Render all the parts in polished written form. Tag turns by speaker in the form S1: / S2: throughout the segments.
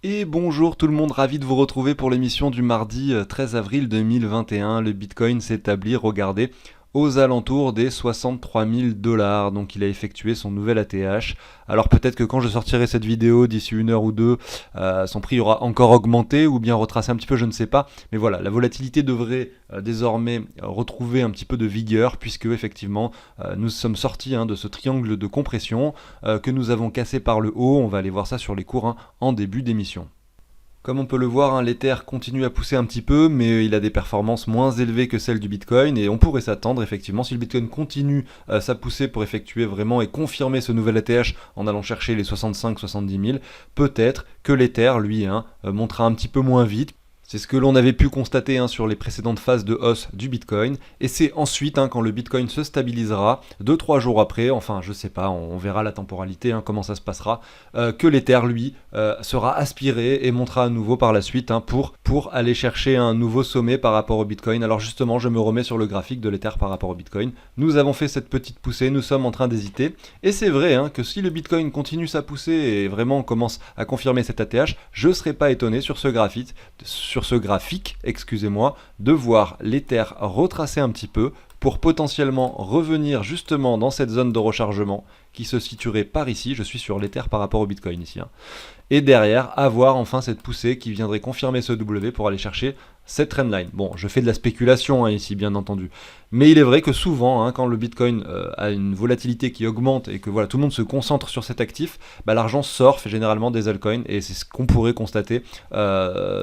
S1: Et bonjour tout le monde, ravi de vous retrouver pour l'émission du mardi 13 avril 2021. Le Bitcoin s'établit, regardez, aux alentours des 63 000 dollars. Donc il a effectué son nouvel ATH. Alors peut-être que quand je sortirai cette vidéo d'ici une heure ou deux, son prix aura encore augmenté ou bien retracé un petit peu, je ne sais pas. Mais voilà, la volatilité devrait désormais retrouver un petit peu de vigueur puisque effectivement nous sommes sortis de ce triangle de compression que nous avons cassé par le haut. On va aller voir ça sur les cours en début d'émission. Comme on peut le voir, l'Ether continue à pousser un petit peu, mais il a des performances moins élevées que celles du Bitcoin, et on pourrait s'attendre effectivement, si le Bitcoin continue sa poussée pour effectuer vraiment et confirmer ce nouvel ATH en allant chercher les 65-70 000, peut-être que l'Ether, lui, montera un petit peu moins vite. C'est ce que l'on avait pu constater sur les précédentes phases de hausse du Bitcoin. Et c'est ensuite, quand le Bitcoin se stabilisera, 2-3 jours après, enfin je sais pas, on verra la temporalité, comment ça se passera, que l'Ether, lui, sera aspiré et montera à nouveau par la suite pour aller chercher un nouveau sommet par rapport au Bitcoin. Alors justement, je me remets sur le graphique de l'Ether par rapport au Bitcoin. Nous avons fait cette petite poussée, nous sommes en train d'hésiter. Et c'est vrai que si le Bitcoin continue sa poussée et vraiment commence à confirmer cet ATH, je ne serais pas étonné sur ce graphique, excusez-moi, de voir l'Ether retracer un petit peu pour potentiellement revenir justement dans cette zone de rechargement qui se situerait par ici. Je suis sur l'Ether par rapport au Bitcoin ici. Et derrière, avoir enfin cette poussée qui viendrait confirmer ce W pour aller chercher cette trendline. Bon, je fais de la spéculation ici, bien entendu. Mais il est vrai que souvent, quand le Bitcoin a une volatilité qui augmente et que voilà, tout le monde se concentre sur cet actif, l'argent sort généralement des altcoins et c'est ce qu'on pourrait constater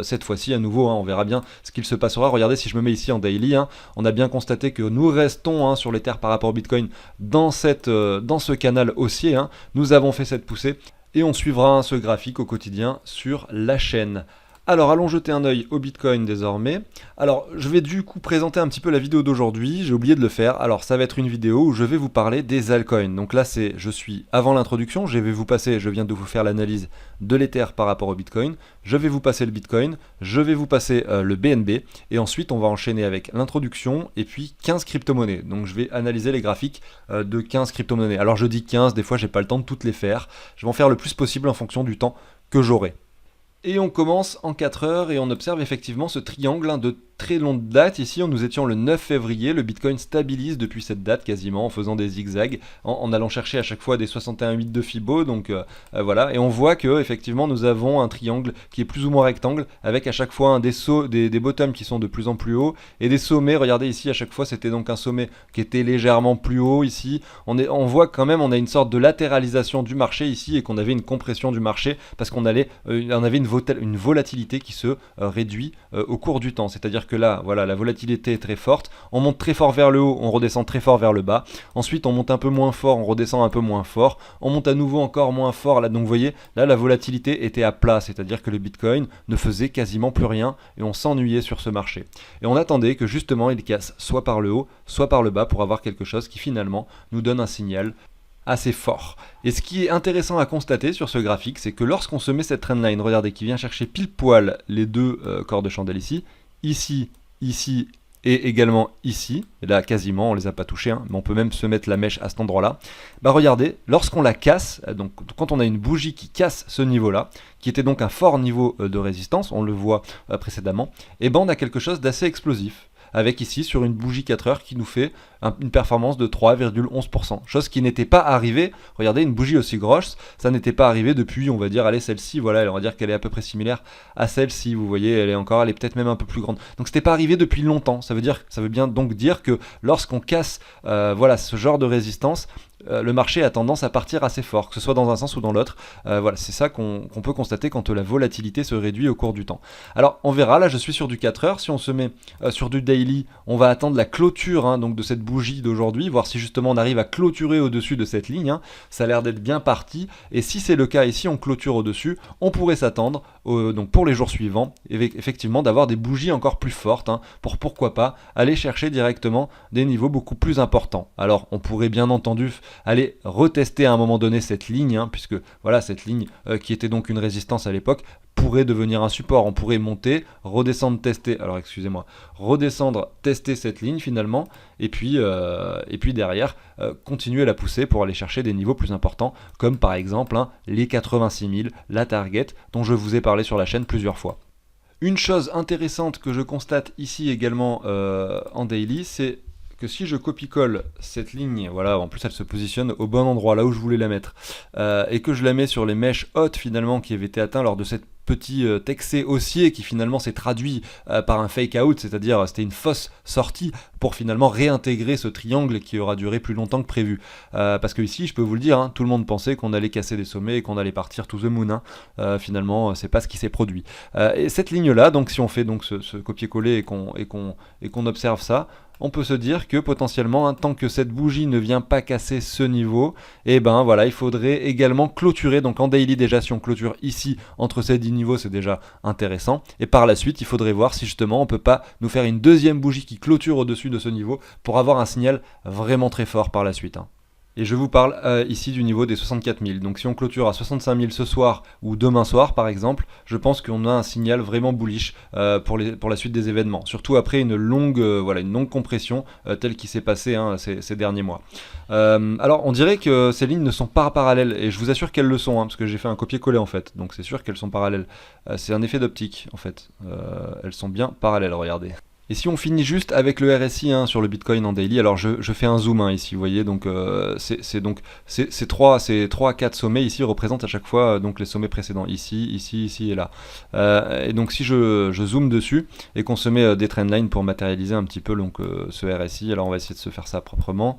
S1: cette fois-ci à nouveau. On verra bien ce qu'il se passera. Regardez, si je me mets ici en daily, on a bien constaté que nous restons sur l'Ether par rapport au Bitcoin dans ce canal haussier. Nous avons fait cette poussée. Et on suivra ce graphique au quotidien sur la chaîne. Alors allons jeter un œil au Bitcoin désormais. Alors je vais du coup présenter un petit peu la vidéo d'aujourd'hui, j'ai oublié de le faire. Alors ça va être une vidéo où je vais vous parler des altcoins. Donc là je suis avant l'introduction, je viens de vous faire l'analyse de l'Ether par rapport au Bitcoin. Je vais vous passer le Bitcoin, je vais vous passer le BNB et ensuite on va enchaîner avec l'introduction et puis 15 crypto-monnaies. Donc je vais analyser les graphiques de 15 crypto-monnaies. Alors je dis 15, des fois j'ai pas le temps de toutes les faire. Je vais en faire le plus possible en fonction du temps que j'aurai. Et on commence en 4 heures et on observe effectivement ce triangle de très longue date. Ici, nous étions le 9 février, le Bitcoin stabilise depuis cette date quasiment en faisant des zigzags, en allant chercher à chaque fois des 61,8 de Fibo. Donc voilà, et on voit que effectivement nous avons un triangle qui est plus ou moins rectangle avec à chaque fois des bottoms qui sont de plus en plus hauts et des sommets. Regardez ici, à chaque fois c'était donc un sommet qui était légèrement plus haut. Ici, on voit quand même on a une sorte de latéralisation du marché ici et qu'on avait une compression du marché parce qu'on avait une volatilité qui se réduit au cours du temps. C'est-à-dire que là, voilà, la volatilité est très forte. On monte très fort vers le haut, on redescend très fort vers le bas. Ensuite, on monte un peu moins fort, on redescend un peu moins fort. On monte à nouveau encore moins fort. Là, donc, vous voyez, là, la volatilité était à plat. C'est-à-dire que le Bitcoin ne faisait quasiment plus rien et on s'ennuyait sur ce marché. Et on attendait que justement, il casse soit par le haut, soit par le bas pour avoir quelque chose qui finalement nous donne un signal assez fort. Et ce qui est intéressant à constater sur ce graphique, c'est que lorsqu'on se met cette trendline, regardez, qui vient chercher pile poil les deux corps de chandelle ici, ici et également ici, et là quasiment on les a pas touchés, mais on peut même se mettre la mèche à cet endroit-là. Regardez, lorsqu'on la casse, donc quand on a une bougie qui casse ce niveau-là, qui était donc un fort niveau de résistance, on le voit précédemment, et on a quelque chose d'assez explosif. Avec ici sur une bougie 4 heures qui nous fait une performance de 3,11%. Chose qui n'était pas arrivée, regardez, une bougie aussi grosse, ça n'était pas arrivé depuis, on va dire, allez, celle-ci, voilà, on va dire qu'elle est à peu près similaire à celle-ci, vous voyez, elle est peut-être même un peu plus grande. Donc c'était pas arrivé depuis longtemps, ça veut bien donc dire que lorsqu'on casse ce genre de résistance, le marché a tendance à partir assez fort, que ce soit dans un sens ou dans l'autre. Voilà, c'est ça qu'on peut constater quand la volatilité se réduit au cours du temps. Alors on verra, là je suis sur du 4 heures, si on se met sur du daily, on va attendre la clôture donc de cette bougie d'aujourd'hui, voir si justement on arrive à clôturer au-dessus de cette ligne. Ça a l'air d'être bien parti, et si c'est le cas ici, on clôture au-dessus, on pourrait s'attendre donc pour les jours suivants, effectivement d'avoir des bougies encore plus fortes, pour pourquoi pas aller chercher directement des niveaux beaucoup plus importants. Alors on pourrait bien entendu aller retester à un moment donné cette ligne, puisque voilà, cette ligne qui était donc une résistance à l'époque pourrait devenir un support. On pourrait monter, redescendre, tester cette ligne finalement, et puis derrière continuer à la pousser pour aller chercher des niveaux plus importants, comme par exemple les 86 000, la target dont je vous ai parlé sur la chaîne plusieurs fois. Une chose intéressante que je constate ici également en daily, c'est que si je copie-colle cette ligne, voilà, en plus elle se positionne au bon endroit, là où je voulais la mettre, et que je la mets sur les mèches hautes finalement qui avaient été atteintes lors de cette petit excès haussier qui finalement s'est traduit par un fake out, c'est-à-dire c'était une fausse sortie pour finalement réintégrer ce triangle qui aura duré plus longtemps que prévu. Parce que ici, je peux vous le dire, tout le monde pensait qu'on allait casser des sommets et qu'on allait partir to the moon. Finalement, c'est pas ce qui s'est produit. Et cette ligne-là, donc si on fait donc ce copier-coller et qu'on observe ça, on peut se dire que potentiellement, tant que cette bougie ne vient pas casser ce niveau, et ben voilà, il faudrait également clôturer. Donc en daily déjà, si on clôture ici entre ces 10 niveaux, c'est déjà intéressant. Et par la suite, il faudrait voir si justement on peut pas nous faire une deuxième bougie qui clôture au-dessus de ce niveau pour avoir un signal vraiment très fort par la suite. Et je vous parle ici du niveau des 64 000. Donc si on clôture à 65 000 ce soir ou demain soir par exemple, je pense qu'on a un signal vraiment bullish pour la suite des événements. Surtout après une longue compression telle qui s'est passée ces derniers mois. Alors on dirait que ces lignes ne sont pas parallèles et je vous assure qu'elles le sont parce que j'ai fait un copier-coller en fait. Donc c'est sûr qu'elles sont parallèles. C'est un effet d'optique en fait. Elles sont bien parallèles, regardez. Et si on finit juste avec le RSI sur le Bitcoin en daily, alors je fais un zoom ici, vous voyez, donc ces 3 à 4 sommets ici représentent à chaque fois donc les sommets précédents, ici et là. Et donc si je zoome dessus et qu'on se met des trendlines pour matérialiser un petit peu donc, ce RSI, alors on va essayer de se faire ça proprement.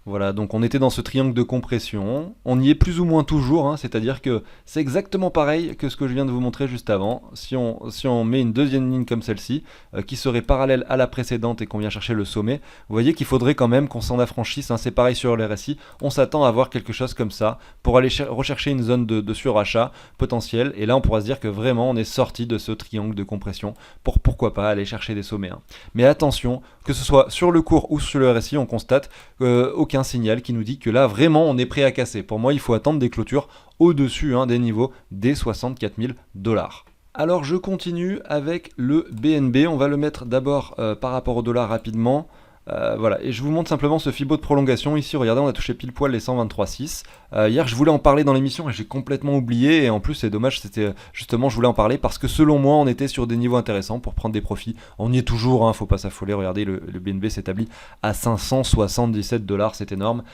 S1: Voilà, donc on était dans ce triangle de compression, on y est plus ou moins toujours, c'est-à-dire que c'est exactement pareil que ce que je viens de vous montrer juste avant. Si on met une deuxième ligne comme celle-ci, qui serait parallèle à la précédente et qu'on vient chercher le sommet, vous voyez qu'il faudrait quand même qu'on s'en affranchisse, c'est pareil sur le RSI, on s'attend à avoir quelque chose comme ça, pour aller rechercher une zone de surachat potentiel, et là on pourra se dire que vraiment on est sorti de ce triangle de compression, pour pourquoi pas aller chercher des sommets. Mais attention, que ce soit sur le cours ou sur le RSI, on constate aucun signal qui nous dit que là vraiment on est prêt à casser. Pour moi il faut attendre des clôtures au-dessus des niveaux des 64 000 $. Alors je continue avec le BNB, on va le mettre d'abord par rapport au dollar rapidement. Voilà, et je vous montre simplement ce Fibo de prolongation. Ici, regardez, on a touché pile poil les 123,6. Hier, je voulais en parler dans l'émission et j'ai complètement oublié. Et en plus, c'est dommage, c'était justement, je voulais en parler parce que selon moi, on était sur des niveaux intéressants pour prendre des profits. On y est toujours, faut pas s'affoler. Regardez, le BNB s'établit à 577 $, c'est énorme.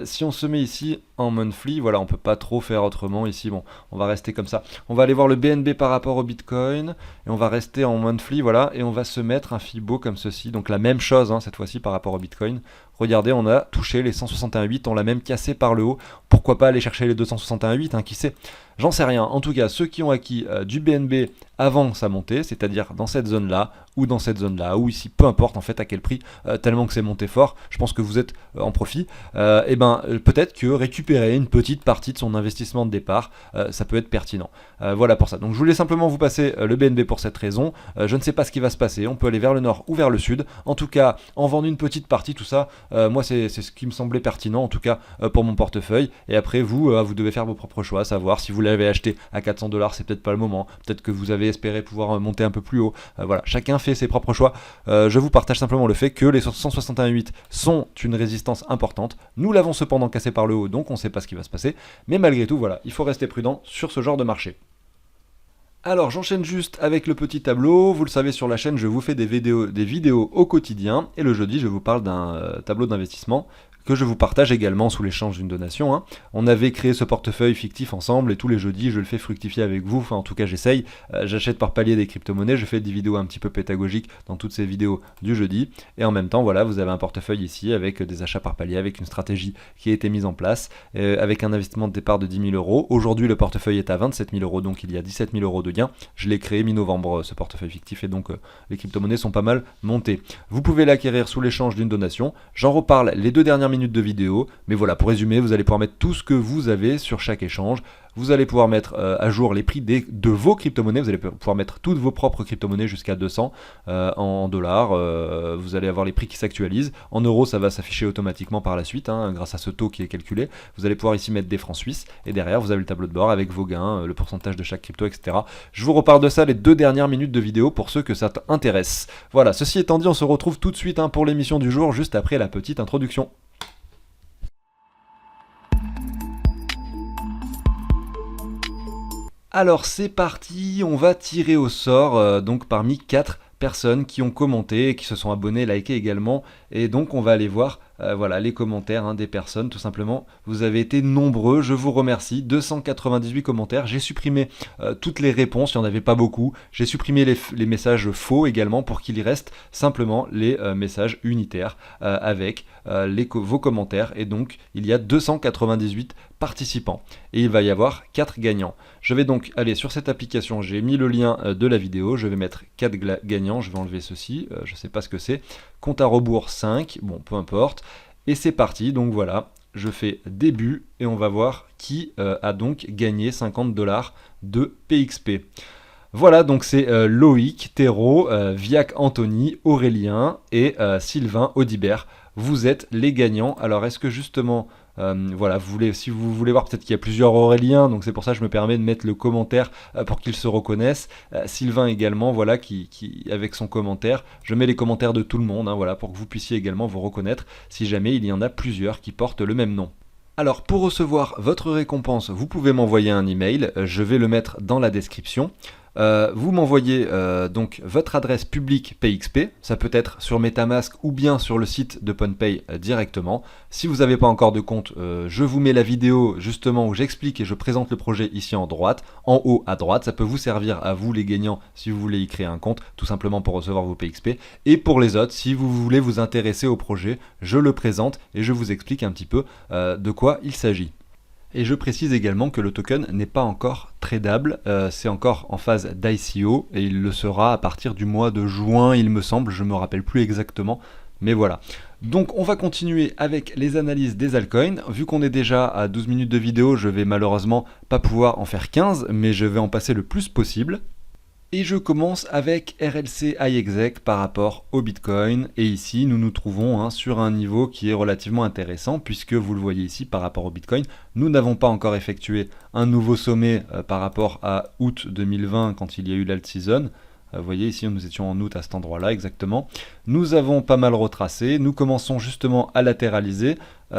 S1: Si on se met ici en monthly, voilà, on peut pas trop faire autrement. Ici, bon, on va rester comme ça. On va aller voir le BNB par rapport au Bitcoin et on va rester en monthly, voilà, et on va se mettre un Fibo comme ceci. Donc la même chose, cette fois par rapport au Bitcoin. Regardez, on a touché les 161,8, on l'a même cassé par le haut. Pourquoi pas aller chercher les 261,8, qui sait? J'en sais rien. En tout cas, ceux qui ont acquis du BNB avant sa montée, c'est-à-dire dans cette zone-là, ou dans cette zone-là, ou ici, peu importe en fait à quel prix, tellement que c'est monté fort, je pense que vous êtes en profit, et peut-être que récupérer une petite partie de son investissement de départ, ça peut être pertinent. Voilà pour ça. Donc je voulais simplement vous passer le BNB pour cette raison. Je ne sais pas ce qui va se passer, on peut aller vers le nord ou vers le sud. En tout cas, en vendant une petite partie, tout ça, moi c'est ce qui me semblait pertinent, en tout cas pour mon portefeuille. Et après vous devez faire vos propres choix, savoir si vous l'avez acheté à 400 $, c'est peut-être pas le moment, peut-être que vous avez espéré pouvoir monter un peu plus haut. Voilà, chacun fait ses propres choix. Je vous partage simplement le fait que les 161,8 sont une résistance importante. Nous l'avons cependant cassé par le haut, donc on ne sait pas ce qui va se passer. Mais malgré tout, voilà, il faut rester prudent sur ce genre de marché. Alors j'enchaîne juste avec le petit tableau. Vous le savez, sur la chaîne je vous fais des vidéos au quotidien, et le jeudi je vous parle d'un tableau d'investissement que je vous partage également sous l'échange d'une donation. On avait créé ce portefeuille fictif ensemble et tous les jeudis je le fais fructifier avec vous, en tout cas j'essaye. J'achète par palier des crypto-monnaies, je fais des vidéos un petit peu pédagogiques dans toutes ces vidéos du jeudi, et en même temps voilà, vous avez un portefeuille ici avec des achats par palier, avec une stratégie qui a été mise en place, avec un investissement de départ de 10 000 €. Aujourd'hui le portefeuille est à 27 000 €, donc il y a 17 000 € de gains. Je l'ai créé mi-novembre ce portefeuille fictif, et donc les crypto-monnaies sont pas mal montées. Vous pouvez l'acquérir sous l'échange d'une donation, j'en reparle les 2 dernières minutes de vidéo, mais voilà, pour résumer, vous allez pouvoir mettre tout ce que vous avez sur chaque échange. Vous allez pouvoir mettre à jour les prix de vos crypto-monnaies, vous allez pouvoir mettre toutes vos propres crypto-monnaies jusqu'à 200 en dollars, vous allez avoir les prix qui s'actualisent, en euros ça va s'afficher automatiquement par la suite, grâce à ce taux qui est calculé. Vous allez pouvoir ici mettre des francs suisses, et derrière vous avez le tableau de bord avec vos gains, le pourcentage de chaque crypto, etc. Je vous reparle de ça les 2 dernières minutes de vidéo pour ceux que ça t'intéresse. Voilà, ceci étant dit, on se retrouve tout de suite pour l'émission du jour, juste après la petite introduction. Alors c'est parti, on va tirer au sort donc parmi 4 personnes qui ont commenté, qui se sont abonnés, likés également, et donc on va aller voir voilà, les commentaires des personnes, tout simplement. Vous avez été nombreux, je vous remercie, 298 commentaires, j'ai supprimé toutes les réponses, il n'y en avait pas beaucoup, j'ai supprimé les messages faux également pour qu'il y reste simplement les messages unitaires avec vos commentaires, et donc il y a 298 participants, et il va y avoir 4 gagnants. Je vais donc aller sur cette application, j'ai mis le lien de la vidéo, je vais mettre 4 gagnants, je vais enlever ceci, je ne sais pas ce que c'est, compte à rebours 5, bon peu importe, et c'est parti, donc voilà, je fais début, et on va voir qui a donc gagné 50 $ de PXP. Voilà, donc c'est Loïc, Thérault, Viac Anthony, Aurélien et Sylvain Audibert. Vous êtes les gagnants. Alors est-ce que justement, voilà, si vous voulez voir, peut-être qu'il y a plusieurs Auréliens, donc c'est pour ça que je me permets de mettre le commentaire pour qu'ils se reconnaissent. Sylvain également, voilà, qui avec son commentaire. Je mets les commentaires de tout le monde, voilà, pour que vous puissiez également vous reconnaître si jamais il y en a plusieurs qui portent le même nom. Alors pour recevoir votre récompense, vous pouvez m'envoyer un email, je vais le mettre dans la description. Vous m'envoyez donc votre adresse publique PXP, ça peut être sur MetaMask ou bien sur le site de PwnPay directement. Si vous n'avez pas encore de compte, je vous mets la vidéo justement où j'explique et je présente le projet ici en haut à droite. Ça peut vous servir à vous les gagnants si vous voulez y créer un compte, tout simplement pour recevoir vos PXP. Et pour les autres, si vous voulez vous intéresser au projet, je le présente et je vous explique un petit peu de quoi il s'agit. Et je précise également que le token n'est pas encore tradable, c'est encore en phase d'ICO et il le sera à partir du mois de juin, il me semble, je ne me rappelle plus exactement, mais voilà. Donc on va continuer avec les analyses des altcoins. Vu qu'on est déjà à 12 minutes de vidéo, je vais malheureusement pas pouvoir en faire 15, mais je vais en passer le plus possible. Et je commence avec RLC iExec par rapport au Bitcoin. Et ici, nous nous trouvons sur un niveau qui est relativement intéressant puisque vous le voyez ici par rapport au Bitcoin, nous n'avons pas encore effectué un nouveau sommet par rapport à août 2020 quand il y a eu l'alt season. Vous voyez ici, nous étions en août à cet endroit-là exactement. Nous avons pas mal retracé, nous commençons justement à latéraliser.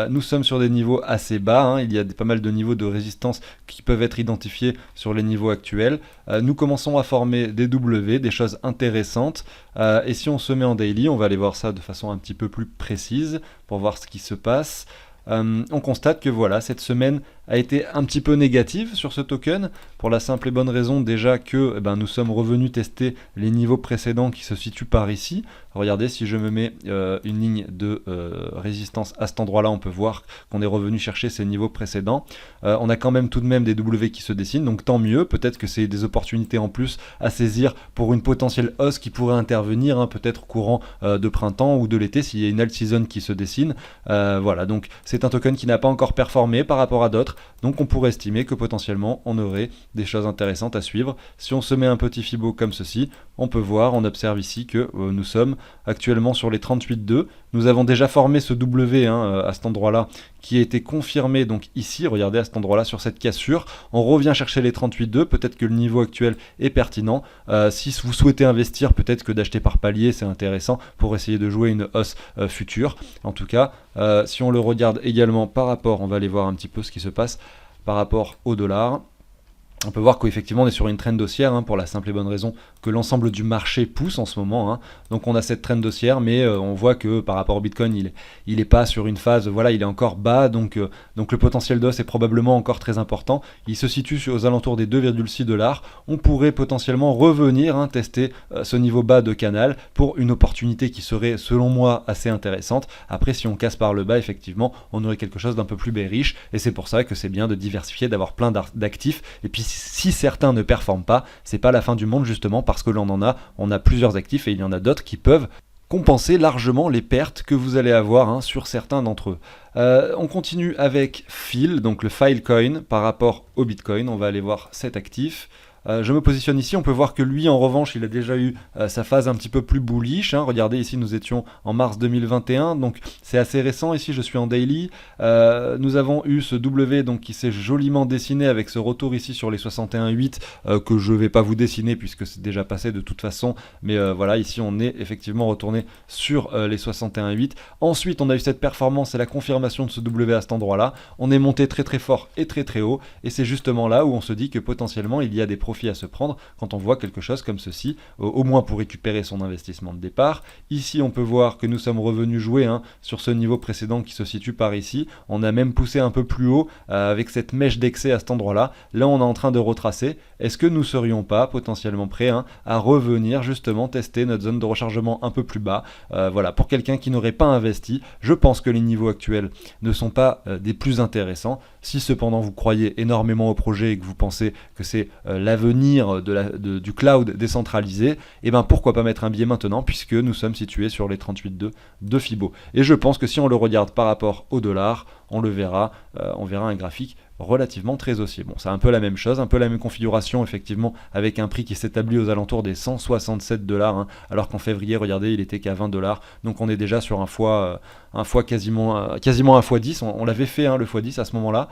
S1: Nous sommes sur des niveaux assez bas, il y a pas mal de niveaux de résistance qui peuvent être identifiés sur les niveaux actuels. Nous commençons à former des W, des choses intéressantes. Et si on se met en daily, on va aller voir ça de façon un petit peu plus précise pour voir ce qui se passe. On constate que voilà, cette semaine a été un petit peu négative sur ce token, pour la simple et bonne raison déjà que nous sommes revenus tester les niveaux précédents qui se situent par ici. Regardez, si je me mets une ligne de résistance à cet endroit-là, on peut voir qu'on est revenu chercher ces niveaux précédents. On a quand même tout de même des W qui se dessinent, donc tant mieux, peut-être que c'est des opportunités en plus à saisir pour une potentielle hausse qui pourrait intervenir, peut-être courant de printemps ou de l'été, s'il y a une alt season qui se dessine. Voilà, donc c'est un token qui n'a pas encore performé par rapport à d'autres, donc on pourrait estimer que potentiellement on aurait des choses intéressantes à suivre. Si on se met un petit Fibo comme ceci, on peut voir, on observe ici que nous sommes actuellement sur les 38,2. Nous avons déjà formé ce W à cet endroit-là qui a été confirmé donc ici, regardez à cet endroit-là sur cette cassure. On revient chercher les 38,2, peut-être que le niveau actuel est pertinent. Si vous souhaitez investir, peut-être que d'acheter par palier c'est intéressant pour essayer de jouer une hausse future. En tout cas, si on le regarde également par rapport, on va aller voir un petit peu ce qui se passe par rapport au dollar. On peut voir qu'effectivement on est sur une trend haussière pour la simple et bonne raison que l'ensemble du marché pousse en ce moment. Donc on a cette trend haussière, mais on voit que par rapport au Bitcoin, il est pas sur une phase, voilà, il est encore bas, donc le potentiel d'os est probablement encore très important. Il se situe aux alentours des 2,6 $. On pourrait potentiellement revenir tester ce niveau bas de canal pour une opportunité qui serait selon moi assez intéressante. Après, si on casse par le bas, effectivement, on aurait quelque chose d'un peu plus bearish, et c'est pour ça que c'est bien de diversifier, d'avoir plein d'actifs. Et puis si certains ne performent pas, c'est pas la fin du monde justement parce que on a plusieurs actifs et il y en a d'autres qui peuvent compenser largement les pertes que vous allez avoir sur certains d'entre eux. On continue avec Phil, donc le Filecoin par rapport au Bitcoin. On va aller voir cet actif. Je me positionne ici, on peut voir que lui en revanche il a déjà eu sa phase un petit peu plus bullish, hein. Regardez ici nous étions en mars 2021, donc c'est assez récent. Ici je suis en daily, nous avons eu ce W donc qui s'est joliment dessiné avec ce retour ici sur les 61,8 que je vais pas vous dessiner puisque c'est déjà passé de toute façon, mais voilà, ici on est effectivement retourné sur les 61,8. Ensuite on a eu cette performance et la confirmation de ce W à cet endroit là, on est monté très très fort et très très haut, et c'est justement là où on se dit que potentiellement il y a des profits à se prendre quand on voit quelque chose comme ceci, au moins pour récupérer son investissement de départ. Ici on peut voir que nous sommes revenus jouer sur ce niveau précédent qui se situe par ici, on a même poussé un peu plus haut avec cette mèche d'excès à cet endroit là, là on est en train de retracer. Est-ce que nous serions pas potentiellement prêts à revenir justement tester notre zone de rechargement un peu plus bas? Voilà, pour quelqu'un qui n'aurait pas investi, je pense que les niveaux actuels ne sont pas des plus intéressants. Si cependant vous croyez énormément au projet et que vous pensez que c'est l'avenir du cloud décentralisé, et ben pourquoi pas mettre un billet maintenant, puisque nous sommes situés sur les 38,2 de Fibo. Et je pense que si on le regarde par rapport au dollar, on le verra, on verra un graphique relativement très haussier. Bon, c'est un peu la même chose, un peu la même configuration effectivement, avec un prix qui s'établit aux alentours des 167 $, alors qu'en février, regardez, il était qu'à 20 $. Donc on est déjà sur un fois quasiment un fois 10. On l'avait fait le fois 10 à ce moment-là.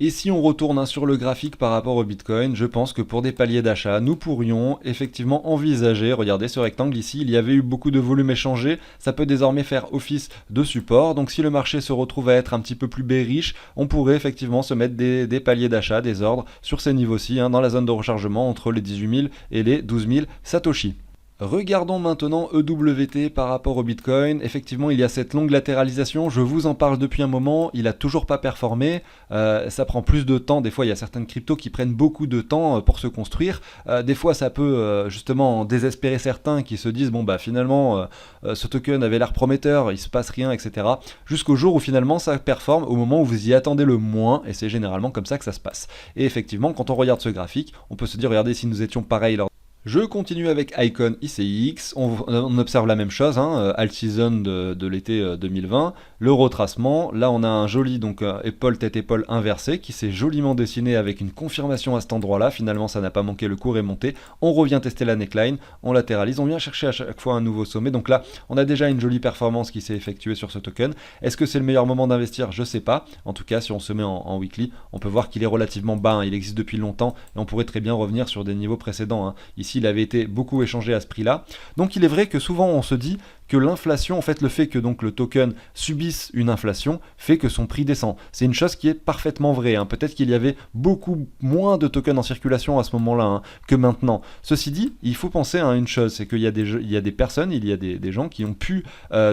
S1: Et si on retourne sur le graphique par rapport au Bitcoin, je pense que pour des paliers d'achat, nous pourrions effectivement envisager, regardez ce rectangle ici, il y avait eu beaucoup de volume échangé, ça peut désormais faire office de support, donc si le marché se retrouve à être un petit peu plus bearish, on pourrait effectivement se mettre des paliers d'achat, des ordres sur ces niveaux-ci, dans la zone de rechargement entre les 18 000 et les 12 000 Satoshi. Regardons maintenant EWT par rapport au Bitcoin. Effectivement, il y a cette longue latéralisation. Je vous en parle depuis un moment. Il n'a toujours pas performé. Ça prend plus de temps. Des fois, il y a certaines cryptos qui prennent beaucoup de temps pour se construire. Des fois, ça peut justement désespérer certains qui se disent bon bah finalement ce token avait l'air prometteur, il se passe rien, etc. Jusqu'au jour où finalement ça performe au moment où vous y attendez le moins. Et c'est généralement comme ça que ça se passe. Et effectivement, quand on regarde ce graphique, on peut se dire regardez si nous étions pareils lors. Je continue avec Icon ICX, on observe la même chose, alt season de l'été 2020, le retracement, là on a un joli épaule tête épaule inversé qui s'est joliment dessiné avec une confirmation à cet endroit là, finalement ça n'a pas manqué, le cours est monté, on revient tester la neckline, on latéralise, on vient chercher à chaque fois un nouveau sommet, donc là on a déjà une jolie performance qui s'est effectuée sur ce token. Est-ce que c'est le meilleur moment d'investir? Je sais pas, en tout cas si on se met en weekly, on peut voir qu'il est relativement bas, il existe depuis longtemps et on pourrait très bien revenir sur des niveaux précédents, Ici il avait été beaucoup échangé à ce prix-là. Donc il est vrai que souvent on se dit que l'inflation, en fait le fait que donc le token subisse une inflation fait que son prix descend. C'est une chose qui est parfaitement vraie. Peut-être qu'il y avait beaucoup moins de tokens en circulation à ce moment-là que maintenant. Ceci dit, il faut penser à une chose, c'est qu'il y a des personnes, il y a des gens qui ont pu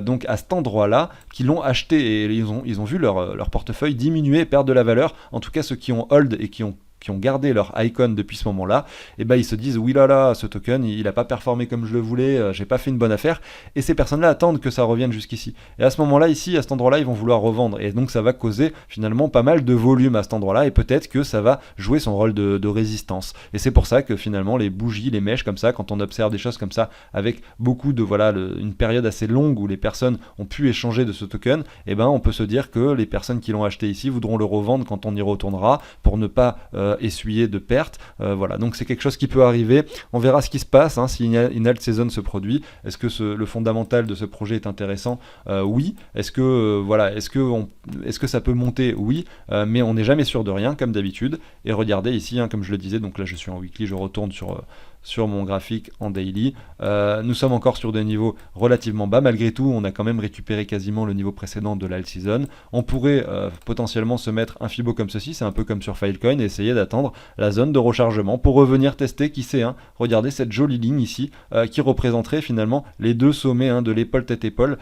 S1: donc à cet endroit-là, qui l'ont acheté et ils ont vu leur portefeuille diminuer, perdre de la valeur. En tout cas ceux qui ont hold et qui ont gardé leur icon depuis ce moment-là, et ils se disent oui là ce token il n'a pas performé comme je le voulais, j'ai pas fait une bonne affaire, et ces personnes-là attendent que ça revienne jusqu'ici. Et à ce moment-là ici, à cet endroit-là, ils vont vouloir revendre, et donc ça va causer finalement pas mal de volume à cet endroit-là, et peut-être que ça va jouer son rôle de résistance. Et c'est pour ça que finalement les bougies, les mèches comme ça, quand on observe des choses comme ça avec beaucoup de une période assez longue où les personnes ont pu échanger de ce token, on peut se dire que les personnes qui l'ont acheté ici voudront le revendre quand on y retournera pour ne pas essuyer de pertes, voilà, donc c'est quelque chose qui peut arriver. On verra ce qui se passe si une alt season se produit. Est-ce que le fondamental de ce projet est intéressant? Oui. Est-ce que ça peut monter? Oui, mais on n'est jamais sûr de rien comme d'habitude. Et regardez ici, comme je le disais, donc là je suis en weekly, je retourne sur mon graphique en daily. Nous sommes encore sur des niveaux relativement bas. Malgré tout, on a quand même récupéré quasiment le niveau précédent de l'alt season. On pourrait potentiellement se mettre un Fibo comme ceci, c'est un peu comme sur Filecoin, et essayer d'attendre la zone de rechargement pour revenir tester, qui sait, regardez cette jolie ligne ici qui représenterait finalement les deux sommets de l'épaule tête-épaule,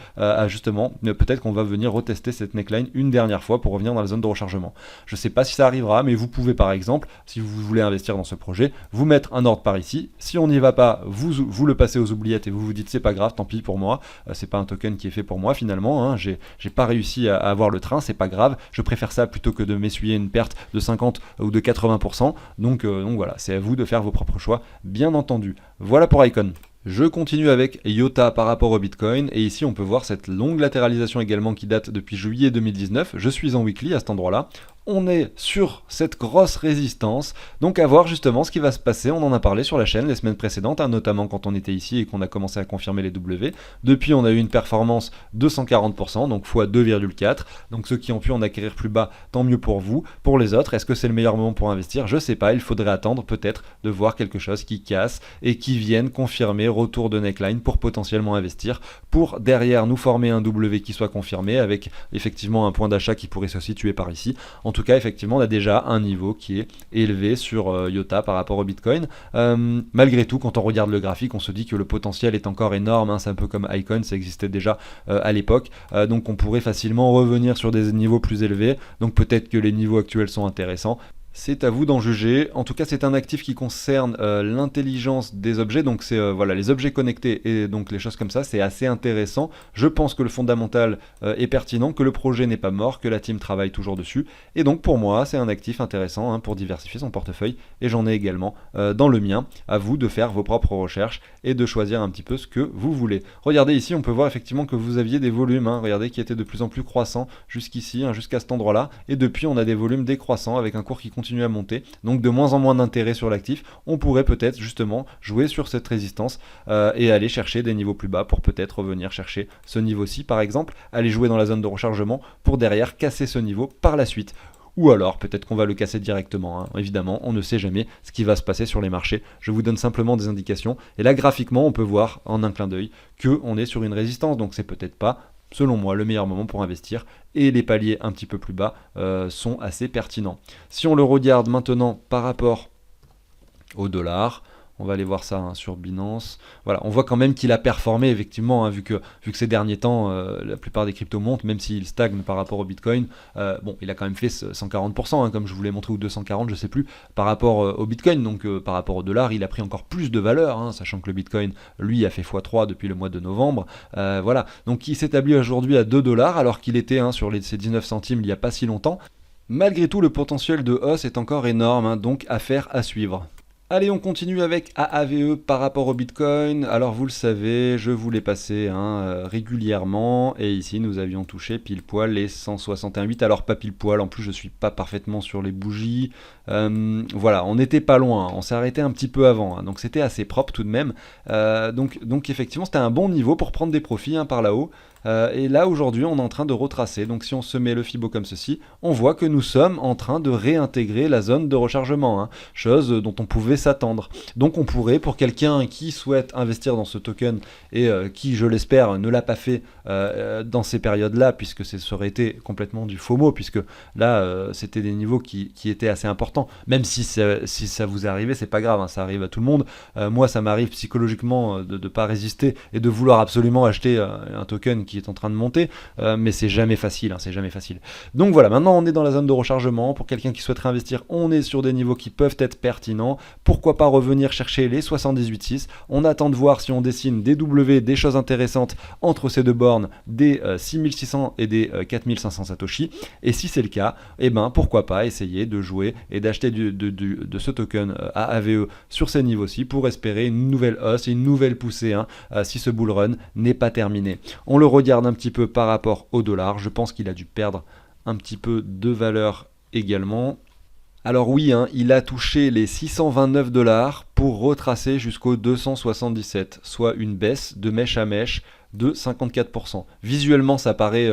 S1: justement, peut-être qu'on va venir retester cette neckline une dernière fois pour revenir dans la zone de rechargement. Je ne sais pas si ça arrivera, mais vous pouvez par exemple, si vous voulez investir dans ce projet, vous mettre un ordre par ici. Si on n'y va pas, vous le passez aux oubliettes et vous vous dites c'est pas grave, tant pis pour moi, c'est pas un token qui est fait pour moi finalement, j'ai pas réussi à avoir le train, c'est pas grave, je préfère ça plutôt que de m'essuyer une perte de 50 ou de 80%, donc voilà, c'est à vous de faire vos propres choix, bien entendu. Voilà pour Icon. Je continue avec IOTA par rapport au Bitcoin, et ici on peut voir cette longue latéralisation également qui date depuis juillet 2019, je suis en weekly à cet endroit-là. on est sur cette grosse résistance, donc à voir justement ce qui va se passer. On en a parlé sur la chaîne les semaines précédentes, hein, notamment quand on était ici et qu'on a commencé à confirmer les W. Depuis, on a eu une performance de 140%, donc x 2,4. Donc ceux qui ont pu en acquérir plus bas, tant mieux pour vous. Pour les autres, est-ce que c'est le meilleur moment pour investir? Je sais pas, il faudrait attendre peut-être de voir quelque chose qui casse et qui vienne confirmer retour de neckline pour potentiellement investir, pour derrière nous former un W qui soit confirmé avec effectivement un point d'achat qui pourrait se situer par ici. En tout cas, effectivement, on a déjà un niveau qui est élevé sur IOTA par rapport au Bitcoin. Malgré tout, quand on regarde le graphique, on se dit que le potentiel est encore énorme, hein. C'est un peu comme Icon, ça existait déjà à l'époque, donc on pourrait facilement revenir sur des niveaux plus élevés, donc peut-être que les niveaux actuels sont intéressants. C'est à vous d'en juger. En tout cas, c'est un actif qui concerne l'intelligence des objets, donc c'est voilà, les objets connectés et donc les choses comme ça, c'est assez intéressant. Je pense que le fondamental est pertinent, que le projet n'est pas mort, que la team travaille toujours dessus, et donc pour moi, c'est un actif intéressant, hein, pour diversifier son portefeuille, et j'en ai également dans le mien. À vous de faire vos propres recherches et de choisir un petit peu ce que vous voulez. Regardez ici, on peut voir effectivement que vous aviez des volumes, hein, regardez, qui étaient de plus en plus croissants jusqu'ici, hein, jusqu'à cet endroit-là, et depuis on a des volumes décroissants avec un cours qui continue à monter, donc de moins en moins d'intérêt sur l'actif. On pourrait peut-être justement jouer sur cette résistance et aller chercher des niveaux plus bas pour peut-être revenir chercher ce niveau-ci par exemple, aller jouer dans la zone de rechargement pour derrière casser ce niveau par la suite. Ou alors peut-être qu'on va le casser directement, hein. Évidemment, on ne sait jamais ce qui va se passer sur les marchés. Je vous donne simplement des indications. Et là, graphiquement, on peut voir en un clin d'œil qu'on est sur une résistance. Donc c'est peut-être pas, selon moi, le meilleur moment pour investir. Et les paliers un petit peu plus bas sont assez pertinents. Si on le regarde maintenant par rapport au dollar, on va aller voir ça, hein, sur Binance. Voilà, on voit quand même qu'il a performé effectivement, hein, vu que ces derniers temps, la plupart des cryptos montent, même s'il stagne par rapport au Bitcoin. Bon, il a quand même fait 140%, hein, comme je vous l'ai montré, ou 240, je sais plus, par rapport au Bitcoin. Donc par rapport au dollar, il a pris encore plus de valeur, hein, sachant que le Bitcoin, lui, a fait x3 depuis le mois de novembre. Voilà, donc il s'établit aujourd'hui à 2 dollars, alors qu'il était, hein, sur ces 19 centimes il n'y a pas si longtemps. Malgré tout, le potentiel de hausse est encore énorme, hein, donc affaire à suivre. Allez, on continue avec AAVE par rapport au Bitcoin. Alors vous le savez, je vous l'ai passé, hein, régulièrement, et ici nous avions touché pile poil les 161,8. Alors pas pile poil, en plus je suis pas parfaitement sur les bougies. Voilà, on n'était pas loin, on s'est arrêté un petit peu avant, hein, donc c'était assez propre tout de même. Donc effectivement c'était un bon niveau pour prendre des profits, hein, par là-haut. Et là aujourd'hui on est en train de retracer, donc si on se met le Fibo comme ceci, on voit que nous sommes en train de réintégrer la zone de rechargement, hein, chose dont on pouvait s'attendre. Donc on pourrait, pour quelqu'un qui souhaite investir dans ce token et qui, je l'espère, ne l'a pas fait dans ces périodes-là, puisque ça aurait été complètement du FOMO, puisque là c'était des niveaux qui étaient assez importants. Même si ça vous est arrivé, c'est pas grave, hein, ça arrive à tout le monde. Moi ça m'arrive psychologiquement de ne pas résister et de vouloir absolument acheter un token qui est en train de monter, mais c'est jamais facile, hein, c'est jamais facile. Donc voilà, maintenant on est dans la zone de rechargement. Pour quelqu'un qui souhaiterait investir, on est sur des niveaux qui peuvent être pertinents. Pourquoi pas revenir chercher les 78,6. On attend de voir si on dessine des W, des choses intéressantes entre ces deux bornes, des 6600 et des 4500 Satoshi. Et si c'est le cas, eh ben pourquoi pas essayer de jouer et d'acheter de ce token AAVE sur ces niveaux-ci pour espérer une nouvelle hausse et une nouvelle poussée, hein, si ce bull run n'est pas terminé. On le regarde un petit peu par rapport au dollar. Je pense qu'il a dû perdre un petit peu de valeur également. Alors oui, hein, il a touché les 629 $ pour retracer jusqu'au 277, soit une baisse de mèche à mèche de 54%. Visuellement, ça paraît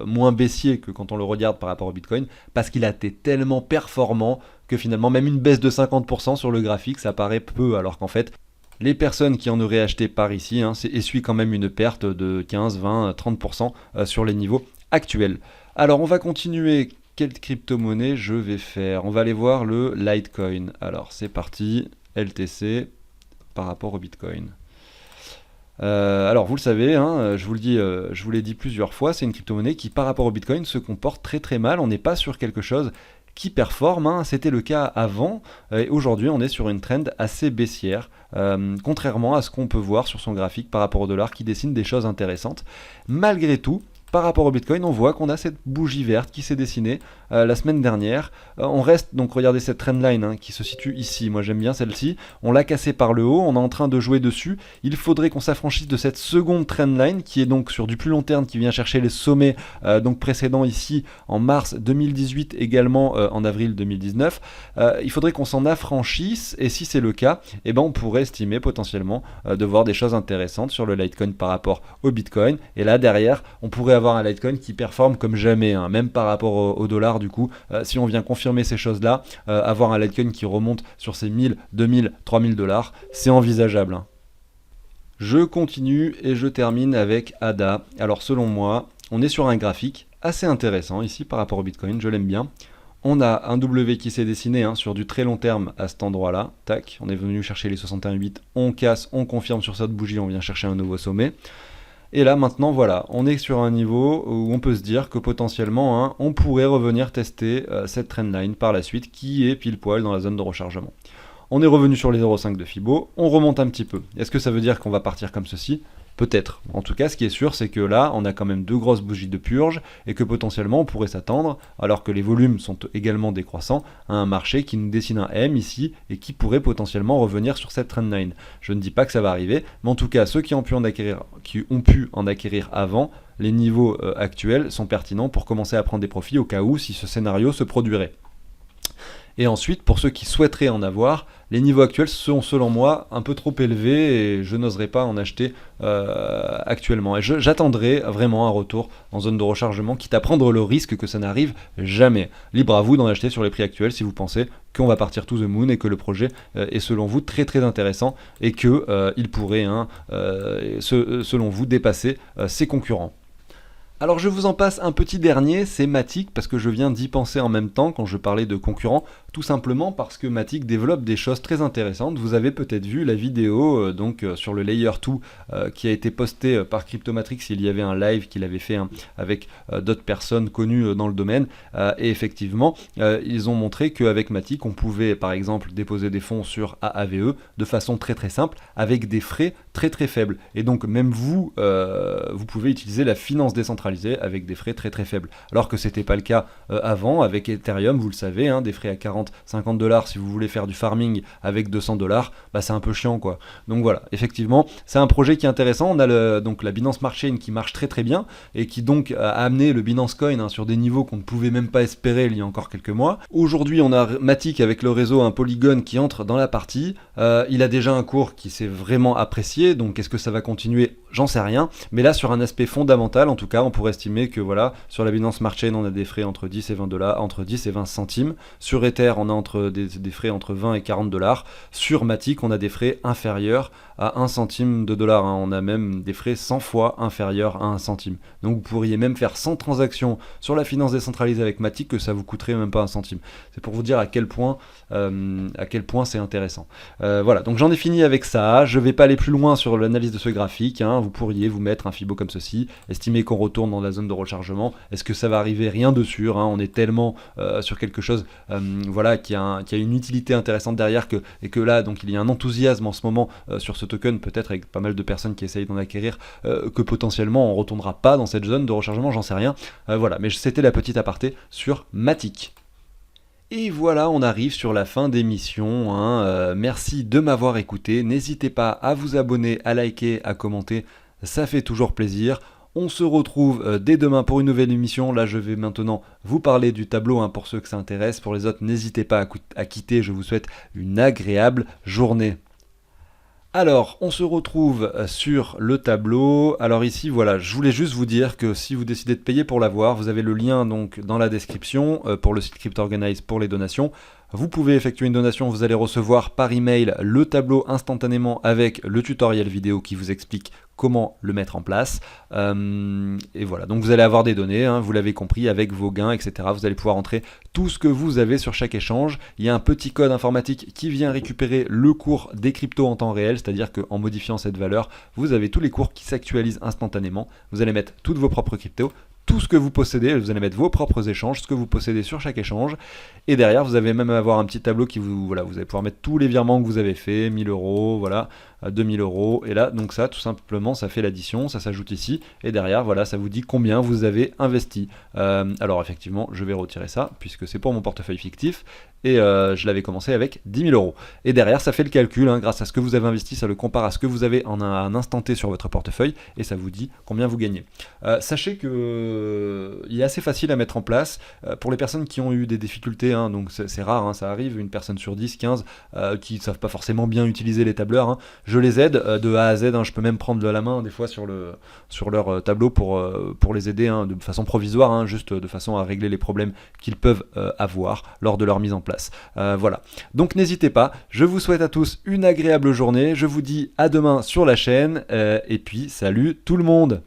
S1: moins baissier que quand on le regarde par rapport au Bitcoin, parce qu'il a été tellement performant que finalement, même une baisse de 50% sur le graphique, ça paraît peu, alors qu'en fait, les personnes qui en auraient acheté par ici, hein, essuient quand même une perte de 15, 20, 30% sur les niveaux actuels. Alors on va continuer. Quelle crypto-monnaie je vais faire? On va aller voir le Litecoin. Alors c'est parti, LTC par rapport au Bitcoin. Alors vous le savez, hein, je vous l'ai dit plusieurs fois, c'est une crypto-monnaie qui par rapport au Bitcoin se comporte très très mal. On n'est pas sur quelque chose qui performe, hein. C'était le cas avant, et aujourd'hui on est sur une trend assez baissière, contrairement à ce qu'on peut voir sur son graphique par rapport au dollar qui dessine des choses intéressantes. Malgré tout, par rapport au Bitcoin, on voit qu'on a cette bougie verte qui s'est dessinée la semaine dernière. On reste, donc regardez cette trendline qui se situe ici, moi j'aime bien celle-ci. On l'a cassée par le haut, on est en train de jouer dessus. Il faudrait qu'on s'affranchisse de cette seconde trendline qui est donc sur du plus long terme, qui vient chercher les sommets donc précédents ici en mars 2018, également en avril 2019. Il faudrait qu'on s'en affranchisse, et si c'est le cas, eh ben on pourrait estimer potentiellement de voir des choses intéressantes sur le Litecoin par rapport au Bitcoin. Et là derrière, on pourrait avoir un Litecoin qui performe comme jamais, même par rapport au dollar. Du coup, si on vient confirmer ces choses-là, avoir un Litecoin qui remonte sur ses 1000, 2000, 3000 dollars, c'est envisageable. Je continue et je termine avec ADA. Alors selon moi, on est sur un graphique assez intéressant ici par rapport au Bitcoin, je l'aime bien. On a un W qui s'est dessiné sur du très long terme à cet endroit-là. Tac, on est venu chercher les 61,8, on casse, on confirme sur cette bougie, on vient chercher un nouveau sommet. Et là maintenant voilà, on est sur un niveau où on peut se dire que potentiellement on pourrait revenir tester cette trendline par la suite qui est pile poil dans la zone de rechargement. On est revenu sur les 0,5 de Fibo, on remonte un petit peu. Est-ce que ça veut dire qu'on va partir comme ceci ? Peut-être. En tout cas, ce qui est sûr, c'est que là, on a quand même deux grosses bougies de purge et que potentiellement, on pourrait s'attendre, alors que les volumes sont également décroissants, à un marché qui nous dessine un M ici et qui pourrait potentiellement revenir sur cette trendline. Je ne dis pas que ça va arriver, mais en tout cas, ceux qui ont pu en acquérir avant, les niveaux actuels sont pertinents pour commencer à prendre des profits au cas où si ce scénario se produirait. Et ensuite, pour ceux qui souhaiteraient en avoir, les niveaux actuels sont selon moi un peu trop élevés et je n'oserais pas en acheter actuellement. Et j'attendrai vraiment un retour en zone de rechargement, quitte à prendre le risque que ça n'arrive jamais. Libre à vous d'en acheter sur les prix actuels si vous pensez qu'on va partir to the moon et que le projet est selon vous très très intéressant et qu'il pourrait, selon vous, dépasser ses concurrents. Alors je vous en passe un petit dernier, c'est Matic, parce que je viens d'y penser en même temps quand je parlais de concurrents, tout simplement parce que Matic développe des choses très intéressantes. Vous avez peut-être vu la vidéo sur le Layer 2 qui a été postée par Cryptomatrix. Il y avait un live qu'il avait fait avec d'autres personnes connues dans le domaine, et effectivement ils ont montré qu'avec Matic on pouvait par exemple déposer des fonds sur AAVE de façon très très simple avec des frais très très faibles, et donc même vous pouvez utiliser la finance décentralisée avec des frais très très faibles, alors que c'était pas le cas avant avec Ethereum. Vous le savez, des frais à 40-50 dollars si vous voulez faire du farming avec 200 dollars, c'est un peu chiant quoi. Donc voilà, effectivement c'est un projet qui est intéressant. On a donc la Binance Smart Chain qui marche très très bien et qui donc a amené le Binance Coin sur des niveaux qu'on ne pouvait même pas espérer il y a encore quelques mois. Aujourd'hui on a Matic avec le réseau Polygon qui entre dans la partie. Il a déjà un cours qui s'est vraiment apprécié, donc est-ce que ça va continuer? J'en sais rien, mais là sur un aspect fondamental en tout cas, on pourrait estimer que voilà, sur la Binance Smart Chain on a des frais entre 10 et 20 dollars, entre 10 et 20 centimes. Sur Ether on a des frais entre 20 et 40 dollars. Sur Matic on a des frais inférieurs à 1 centime de dollar. On a même des frais 100 fois inférieurs à 1 centime. Donc vous pourriez même faire 100 transactions sur la finance décentralisée avec Matic que ça vous coûterait même pas 1 centime. C'est pour vous dire à quel point c'est intéressant. Voilà, donc j'en ai fini avec ça. Je vais pas aller plus loin sur l'analyse de ce graphique. Vous pourriez vous mettre un Fibo comme ceci, estimer qu'on retourne dans la zone de rechargement. Est-ce que ça va arriver? Rien de sûr. On est tellement sur quelque chose qui a une utilité intéressante derrière et que là donc il y a un enthousiasme en ce moment sur ce token, peut-être avec pas mal de personnes qui essayent d'en acquérir, que potentiellement on retournera pas dans cette zone de rechargement, j'en sais rien. Voilà, mais c'était la petite aparté sur Matic. Et voilà, on arrive sur la fin d'émission. Merci de m'avoir écouté. N'hésitez pas à vous abonner, à liker, à commenter. Ça fait toujours plaisir. On se retrouve dès demain pour une nouvelle émission. Là, je vais maintenant vous parler du tableau pour ceux que ça intéresse. Pour les autres, n'hésitez pas à quitter. Je vous souhaite une agréable journée. Alors, on se retrouve sur le tableau. Alors ici, voilà, je voulais juste vous dire que si vous décidez de payer pour l'avoir, vous avez le lien donc dans la description pour le site CryptoOrganize pour les donations. Vous pouvez effectuer une donation, vous allez recevoir par email le tableau instantanément avec le tutoriel vidéo qui vous explique comment le mettre en place. Et voilà, donc vous allez avoir des données, vous l'avez compris, avec vos gains, etc. Vous allez pouvoir entrer tout ce que vous avez sur chaque échange. Il y a un petit code informatique qui vient récupérer le cours des cryptos en temps réel, c'est-à-dire qu'en modifiant cette valeur, vous avez tous les cours qui s'actualisent instantanément. Vous allez mettre toutes vos propres cryptos, tout ce que vous possédez, vous allez mettre vos propres échanges, ce que vous possédez sur chaque échange, et derrière vous allez même avoir un petit tableau qui vous allez pouvoir mettre tous les virements que vous avez fait, 1000 euros, voilà, 2000 euros, et là donc ça tout simplement ça fait l'addition, ça s'ajoute ici, et derrière voilà ça vous dit combien vous avez investi. Alors effectivement je vais retirer ça puisque c'est pour mon portefeuille fictif, et je l'avais commencé avec 10 000 euros. Et derrière ça fait le calcul, grâce à ce que vous avez investi, ça le compare à ce que vous avez en un instant T sur votre portefeuille, et ça vous dit combien vous gagnez. Sachez que il est assez facile à mettre en place pour les personnes qui ont eu des difficultés, donc c'est rare, ça arrive, une personne sur 10, 15 qui ne savent pas forcément bien utiliser les tableurs, je les aide de A à Z, je peux même prendre de la main des fois sur leur tableau pour les aider de façon provisoire, juste de façon à régler les problèmes qu'ils peuvent avoir lors de leur mise en place. Voilà, donc n'hésitez pas, je vous souhaite à tous une agréable journée, je vous dis à demain sur la chaîne, et puis salut tout le monde.